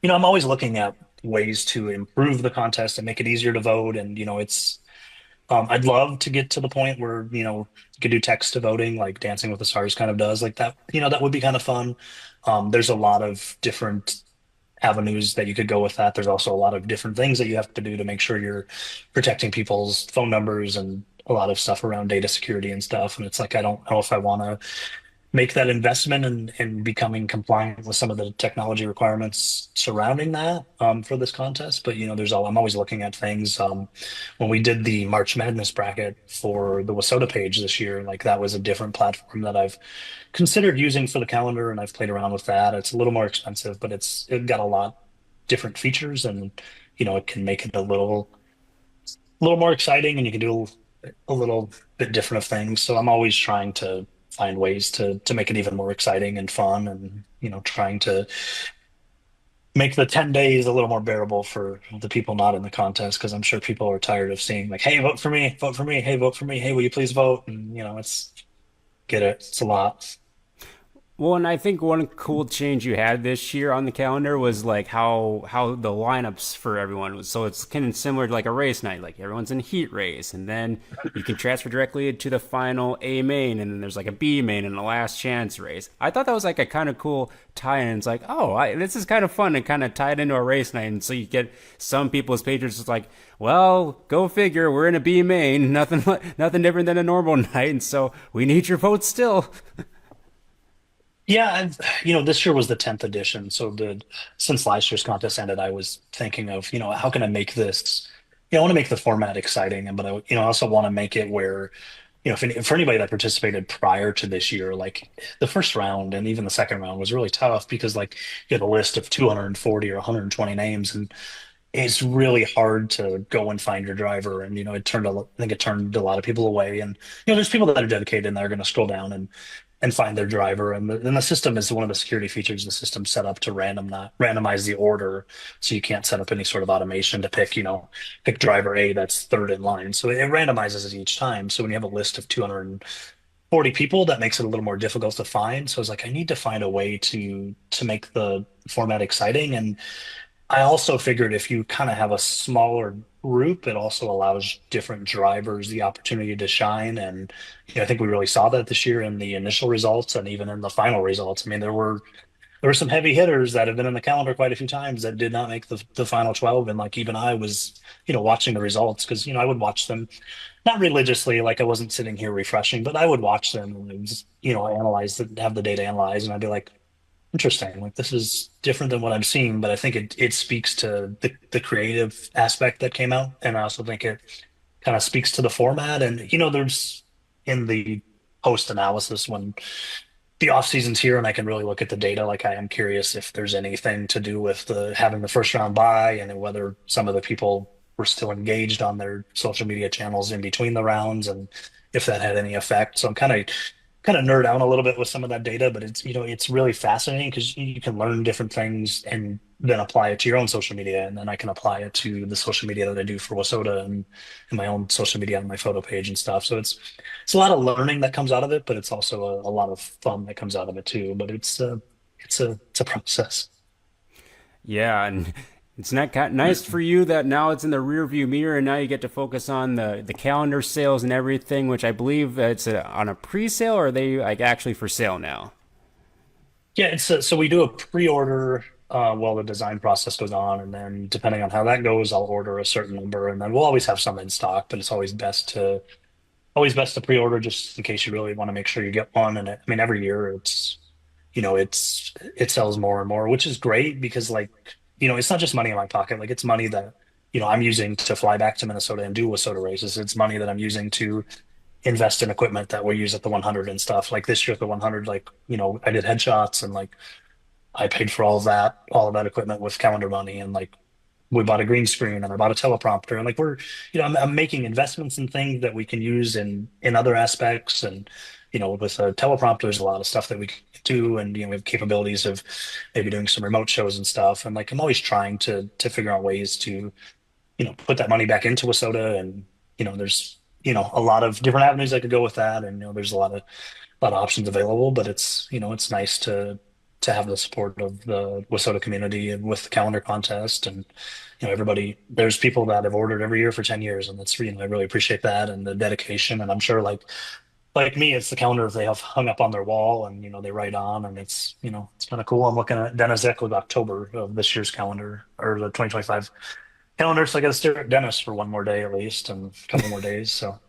I'm always looking at ways to improve the contest and make it easier to vote. And it's I'd love to get to the point where you could do text to voting like Dancing with the Stars kind of does like that. That would be kind of fun. There's a lot of different avenues that you could go with that. There's also a lot of different things that you have to do to make sure you're protecting people's phone numbers and a lot of stuff around data security and stuff. And it's like, I don't know if I want to make that investment in becoming compliant with some of the technology requirements surrounding that for this contest. But I'm always looking at things. When we did the March Madness bracket for the Wasota page this year, like that was a different platform that I've considered using for the calendar, and I've played around with that. It's a little more expensive, but it got a lot different features, and it can make it a little more exciting, and you can do a little bit different of things. So I'm always trying to find ways to make it even more exciting and fun, and trying to make the 10 days a little more bearable for the people not in the contest, because I'm sure people are tired of seeing like, hey, vote for me, hey, vote for me, hey, will you please vote? And it's get it, it's a lot. Well, and I think one cool change you had this year on the calendar was like how the lineups for everyone was. So it's kind of similar to like a race night. Like everyone's in heat race, and then you can transfer directly to the final A main, and then there's like a B main and a last chance race. I thought that was like a kind of cool tie-in. It's like, oh, this is kind of fun and kind of tied into a race night, and so you get some people's pages just like, well, go figure, we're in a B main, nothing different than a normal night, and so we need your vote still. Yeah, this year was the 10th edition. So since last year's contest ended, I was thinking of, how can I make this, I want to make the format exciting, but I also want to make it where, for anybody that participated prior to this year, like the first round and even the second round was really tough because like you had a list of 240 or 120 names, and it's really hard to go and find your driver. And, I think it turned a lot of people away. And, there's people that are dedicated and they're going to scroll down and find their driver. And the system is one of the security features. The system set up to randomize the order, so you can't set up any sort of automation to pick driver A that's third in line. So it randomizes it each time. So when you have a list of 240 people, that makes it a little more difficult to find. So I was like, I need to find a way to make the format exciting. And I also figured if you kind of have a smaller group, it also allows different drivers the opportunity to shine. And I think we really saw that this year in the initial results and even in the final results. I mean, there were some heavy hitters that have been in the calendar quite a few times that did not make the final 12. And like even I was, watching the results because I would watch them not religiously, like I wasn't sitting here refreshing, but I would watch them and it was, analyze have the data analyzed, and I'd be like, interesting. Like this is different than what I'm seeing, but I think it speaks to the creative aspect that came out, and I also think it kind of speaks to the format. And there's in the post analysis when the off season's here, and I can really look at the data. Like I am curious if there's anything to do with the having the first round bye, and whether some of the people were still engaged on their social media channels in between the rounds, and if that had any effect. So I'm kind of kind of nerd out a little bit with some of that data, but it's, it's really fascinating because you can learn different things and then apply it to your own social media. And then I can apply it to the social media that I do for Wasota and my own social media on my photo page and stuff. So it's a lot of learning that comes out of it, but it's also a lot of fun that comes out of it too. But it's a process. Yeah, and it's not nice for you that now it's in the rear view mirror, and now you get to focus on the calendar sales and everything, which I believe it's on a pre-sale, or are they like actually for sale now? Yeah, so we do a pre-order while the design process goes on, and then depending on how that goes, I'll order a certain number, and then we'll always have some in stock, but it's always best to pre-order just in case you really want to make sure you get one. And I mean, every year it sells more and more, which is great because like, it's not just money in my pocket. Like it's money that, I'm using to fly back to Minnesota and do Wasota races. It's money that I'm using to invest in equipment that we'll use at the 100 and stuff. Like this year at the 100, like, I did headshots and like I paid for all of that equipment with calendar money, and like we bought a green screen and I bought a teleprompter, and like I'm making investments in things that we can use in other aspects. And with a teleprompter there's a lot of stuff that we can do, and we have capabilities of maybe doing some remote shows and stuff. And like I'm always trying to figure out ways to put that money back into Wasota. And there's a lot of different avenues I could go with that. And there's a lot of options available, but it's nice to have the support of the Wasota community and with the calendar contest. And everybody, there's people that have ordered every year for 10 years, and that's, I really appreciate that and the dedication. And I'm sure like me, it's the calendar they have hung up on their wall, and they write on. And it's kind of cool. I'm looking at Dennis Eckler October of this year's calendar, or the 2025 calendar, so I got to stare at Dennis for one more day at least, and a couple more days. So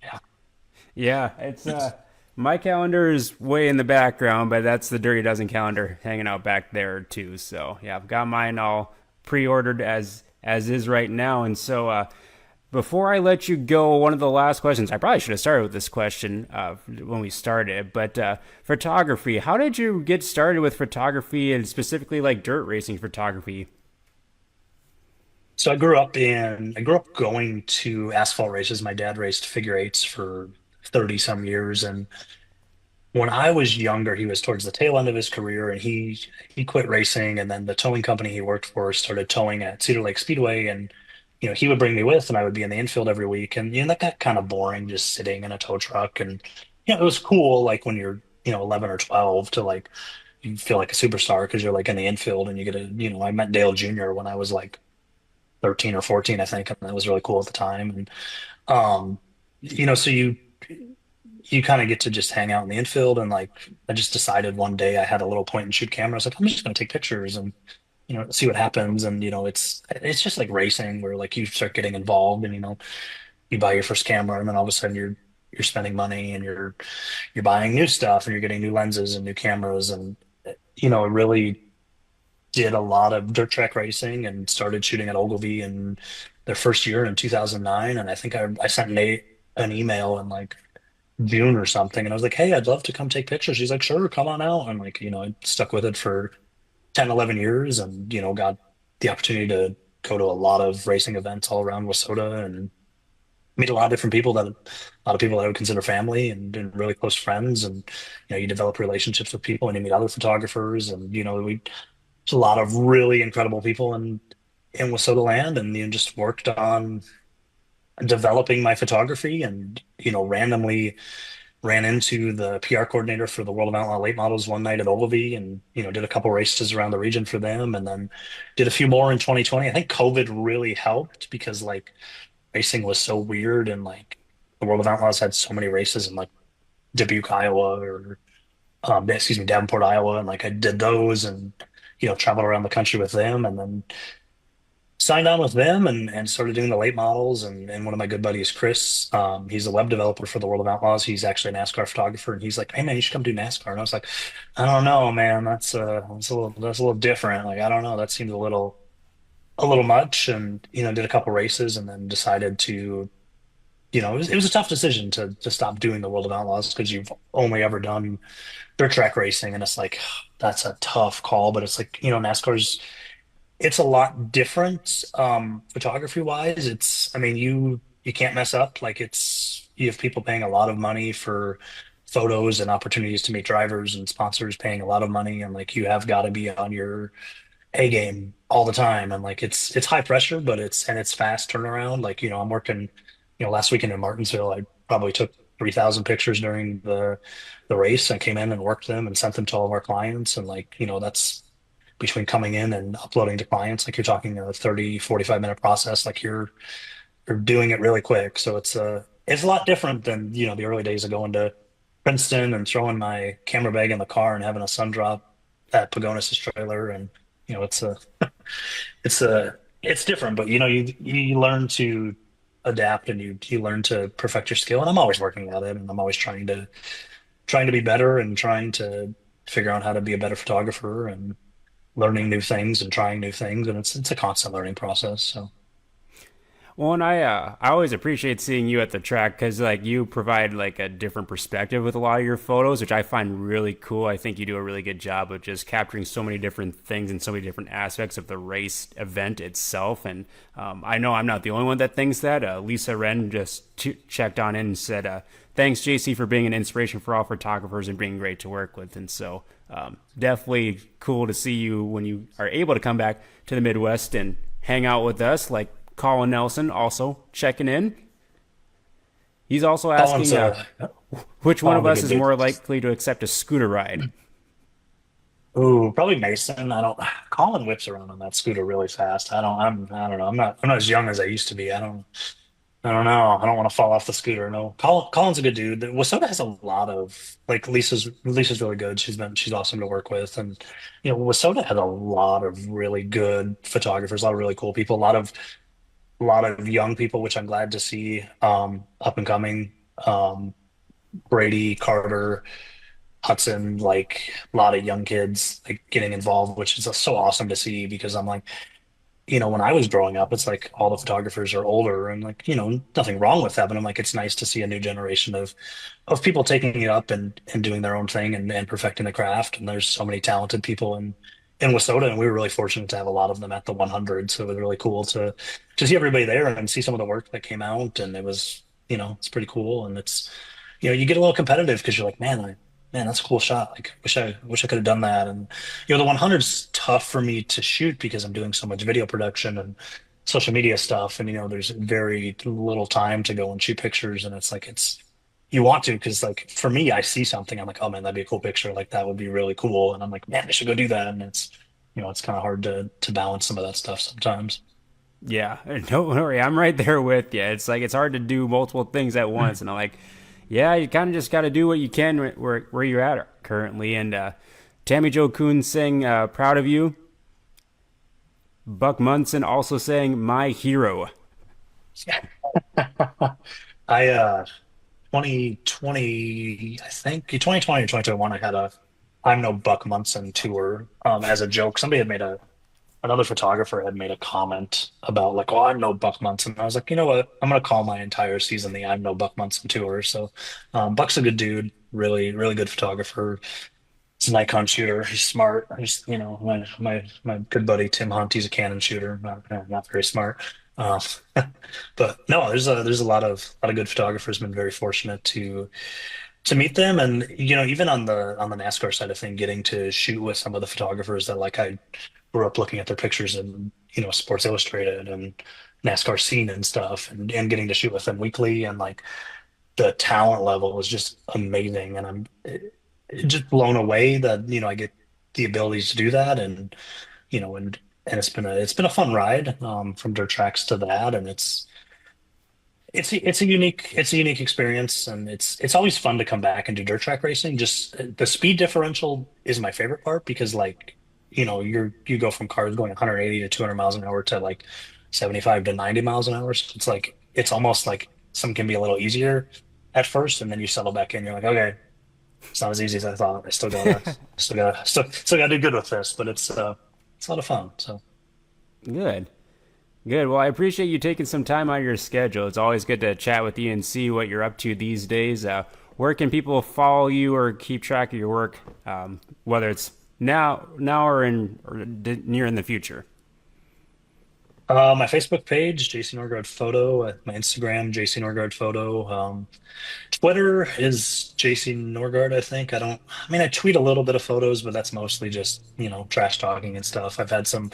yeah. Yeah, it's my calendar is way in the background, but that's the Dirty Dozen calendar hanging out back there too. So yeah, I've got mine all pre-ordered as is right now. And so before I let you go, one of the last questions, I probably should have started with this question when we started, but photography. How did you get started with photography, and specifically like dirt racing photography? So I grew up going to asphalt races. My dad raced figure eights for 30 some years. And when I was younger, he was towards the tail end of his career, and he quit racing. And then the towing company he worked for started towing at Cedar Lake Speedway. And he would bring me with, and I would be in the infield every week. And that got kind of boring, just sitting in a tow truck. And it was cool like when you're 11 or 12 to like you feel like a superstar because you're like in the infield and you get I met Dale Jr. when I was like 13 or 14, I think, and that was really cool at the time. And um, so you kind of get to just hang out in the infield. And like I just decided one day I had a little point and shoot camera. I was like, I'm just going to take pictures and see what happens. And it's just like racing where like you start getting involved, and you buy your first camera, and then all of a sudden you're spending money, and you're buying new stuff, and you're getting new lenses and new cameras. And it really did a lot of dirt track racing and started shooting at Ogilvy in their first year in 2009. And I think I sent Nate an email in like June or something. And I was like, hey, I'd love to come take pictures. He's like, sure, come on out. And like, I stuck with it for 10, 11 years, and, got the opportunity to go to a lot of racing events all around Wasota and meet a lot of different people a lot of people that I would consider family, and really close friends. And, you develop relationships with people, and you meet other photographers. And, there's a lot of really incredible people in Wasota land. And just worked on developing my photography. And randomly ran into the PR coordinator for the World of Outlaw late models one night at Ogilvy, and did a couple races around the region for them, and then did a few more in 2020. I think COVID really helped because like racing was so weird, and like the World of Outlaws had so many races in like Dubuque, Iowa, or excuse me, Davenport, Iowa. And like I did those, and traveled around the country with them. And then signed on with them, and started doing the late models. And one of my good buddies, Chris, he's a web developer for the World of Outlaws. He's actually a NASCAR photographer, and he's like, hey man, you should come do NASCAR. And I was like, I don't know, man, that's a little different. Like, I don't know, that seems a little much. And did a couple races, and then decided to, it was a tough decision to stop doing the World of Outlaws because you've only ever done dirt track racing. And it's like, that's a tough call. But it's like, NASCAR's, it's a lot different, photography wise. I mean, you can't mess up. Like you have people paying a lot of money for photos and opportunities to meet drivers and sponsors paying a lot of money, and like you have got to be on your A game all the time. And like it's high pressure, but it's fast turnaround. Like, I'm working, last weekend in Martinsville, I probably took 3,000 pictures during the race and came in and worked them and sent them to all of our clients. And like, that's between coming in and uploading to clients, like you're talking a 30, 45 minute process. Like you're doing it really quick. So it's a lot different than, the early days of going to Princeton and throwing my camera bag in the car and having a sun drop at Pagonis's trailer. And, it's it's different, but you learn to adapt, and you learn to perfect your skill. And I'm always working at it, and I'm always trying to be better and trying to figure out how to be a better photographer and learning new things and trying new things. And it's a constant learning process. So Well, and I always appreciate seeing you at the track because like you provide like a different perspective with a lot of your photos, which I find really cool. I think you do a really good job of just capturing so many different things and so many different aspects of the race event itself. And I know I'm not the only one that thinks that. Lisa Wren just checked on in and said, "Thanks, JC, for being an inspiration for all photographers and being great to work with." And so definitely cool to see you when you are able to come back to the Midwest and hang out with us. Like Colin Nelson also checking in. He's also Colin's asking which one of Colin's a us good is dude. more likely to accept a scooter ride. Ooh, probably Mason. I don't. Colin whips around on that scooter really fast. I don't know. I'm not as young as I used to be. I don't know. I don't want to fall off the scooter. No, Colin's a good dude. Wasota has a lot of like Lisa's really good. She's awesome to work with, and Wasota has a lot of really good photographers, a lot of really cool people, a lot of young people, which I'm glad to see. Up and coming, Brady, Carter, Hudson, like a lot of young kids like getting involved, which is so awesome to see because I'm like, when I was growing up, it's like all the photographers are older and like, nothing wrong with that. But I'm like, it's nice to see a new generation of people taking it up and doing their own thing and perfecting the craft. And there's so many talented people in Wissota, and we were really fortunate to have a lot of them at the 100. So it was really cool to see everybody there and see some of the work that came out. And it was, it's pretty cool. And you get a little competitive because you're like, man, that's a cool shot. Like, wish I could have done that. And the 100's tough for me to shoot because I'm doing so much video production and social media stuff, and there's very little time to go and shoot pictures. And it's like you want to because like for me, I see something, I'm like, oh man, that'd be a cool picture. Like that would be really cool. And I'm like, man, I should go do that. And it's kind of hard to balance some of that stuff sometimes. Yeah, don't worry, I'm right there with you. It's like it's hard to do multiple things at once, and I'm like, yeah, you kind of just got to do what you can where you're at currently. And Tammy Jo Kuhn saying, proud of you. Buck Munson also saying, my hero. I 2020, I think 2020 or 2021, I had a I'm no Buck Munson tour as a joke. Somebody had made another photographer had made a comment about like, oh, I'm no Buck Munson. I was like, you know what? I'm gonna call my entire season the I'm no Buck Munson tour. So Buck's a good dude, really, really good photographer. He's an icon shooter. He's smart. He's, my good buddy Tim Hunt. He's a Canon shooter. Not very smart. Uh, but no, there's a lot of good photographers. Been very fortunate to meet them, and even on the NASCAR side of thing, getting to shoot with some of the photographers that like I grew up looking at their pictures in Sports Illustrated and NASCAR scene and stuff, and getting to shoot with them weekly, and like the talent level was just amazing, and I'm just blown away that I get the abilities to do that, and and it's been a fun ride from dirt tracks to that, and it's a unique experience, and it's always fun to come back and do dirt track racing. Just the speed differential is my favorite part because like you go from cars going 180 to 200 miles an hour to like 75 to 90 miles an hour. So it's like it's almost like some can be a little easier at first, and then you settle back in. You're like, okay, it's not as easy as I thought. I still gotta do good with this, but it's a lot of fun. So. Good. Good. Well, I appreciate you taking some time out of your schedule. It's always good to chat with you and see what you're up to these days. Where can people follow you or keep track of your work, whether it's now or near in the future? My Facebook page, Jacy Norgaard Photo. My Instagram, Jacy Norgaard Photo. Twitter is Jacy Norgaard, I think. I mean, I tweet a little bit of photos, but that's mostly just, trash talking and stuff. I've had some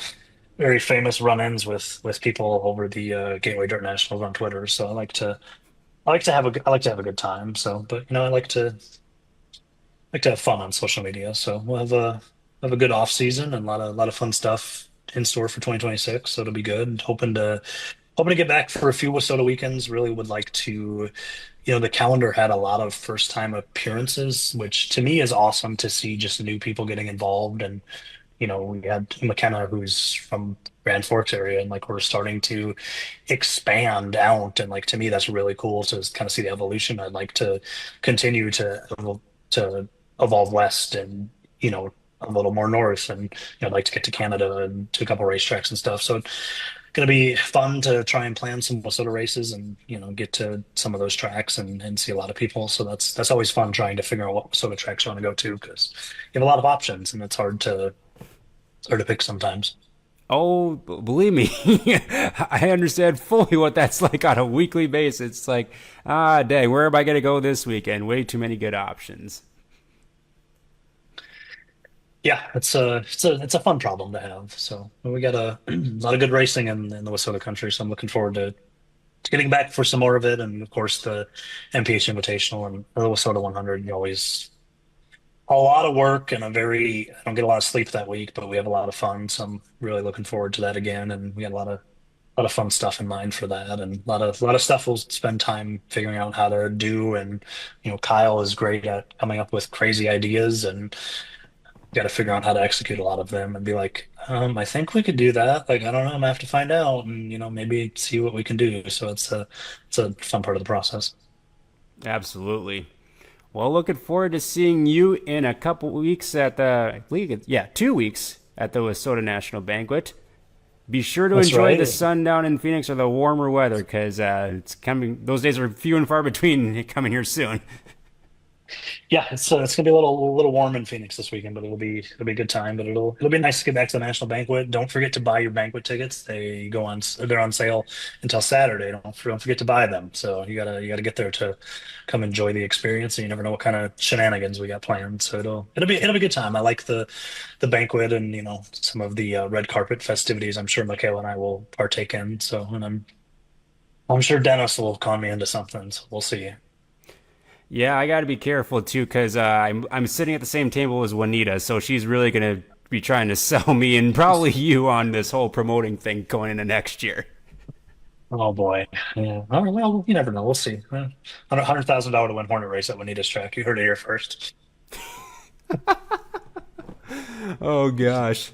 very famous run-ins with people over the Gateway Dirt Nationals on Twitter, so I like to have a good time. So, but like to have fun on social media. So we'll have a good off season and a lot of fun stuff in store for 2026. So it'll be good. Hoping to get back for a few Wasota weekends. Really would like to, the calendar had a lot of first time appearances, which to me is awesome to see just new people getting involved. And, we had McKenna, who's from Grand Forks area, and like we're starting to expand out. And like to me, that's really cool to kind of see the evolution. I'd like to continue to evolve west and, a little more north. And, I'd like to get to Canada and to a couple racetracks and stuff. So going to be fun to try and plan some Minnesota races and get to some of those tracks and see a lot of people. So that's always fun trying to figure out what Minnesota tracks you want to go to because you have a lot of options and it's hard to pick sometimes. Oh, believe me, I understand fully what that's like on a weekly basis. It's like, dang, where am I going to go this weekend? Way too many good options. Yeah, it's a fun problem to have. So we got a lot of good racing in the Minnesota country. So I'm looking forward to getting back for some more of it. And of course the MPH Invitational and the Minnesota 100. You always a lot of work and I don't get a lot of sleep that week, but we have a lot of fun. So I'm really looking forward to that again. And we got a lot of fun stuff in mind for that, and a lot of stuff we'll spend time figuring out how to do. And Kyle is great at coming up with crazy ideas, and got to figure out how to execute a lot of them and be like, I think we could do that. Like, I don't know, I'm gonna have to find out, and maybe see what we can do. So it's a fun part of the process. Absolutely. Well, looking forward to seeing you in a couple weeks at the, I believe yeah, 2 weeks at the Wasota National Banquet. Be sure to That's enjoy the right. sun down in Phoenix or the warmer weather because it's coming. Those days are few and far between coming here soon. Yeah, it's gonna be a little warm in Phoenix this weekend, but it'll be a good time. But it'll be nice to get back to the national banquet. Don't forget to buy your banquet tickets. They're on sale until Saturday. Don't forget to buy them. So you gotta get there to come enjoy the experience. And you never know what kind of shenanigans we got planned. So it'll be a good time. I like the banquet and some of the red carpet festivities. I'm sure Michaela and I will partake in. So and I'm sure Dennis will con me into something. So we'll see. Yeah, I got to be careful too because I'm sitting at the same table as Juanita, so she's really gonna be trying to sell me and probably you on this whole promoting thing going into next year. Oh boy. Yeah. All right, well, you never know. We'll see. $100,000 to win Hornet race at Juanita's track. You heard it here first. Oh gosh.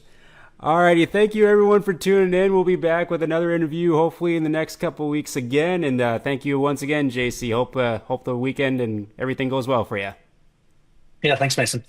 Alrighty, thank you everyone for tuning in. We'll be back with another interview hopefully in the next couple weeks again. And thank you once again, JC. Hope the weekend and everything goes well for you. Yeah, thanks, Mason.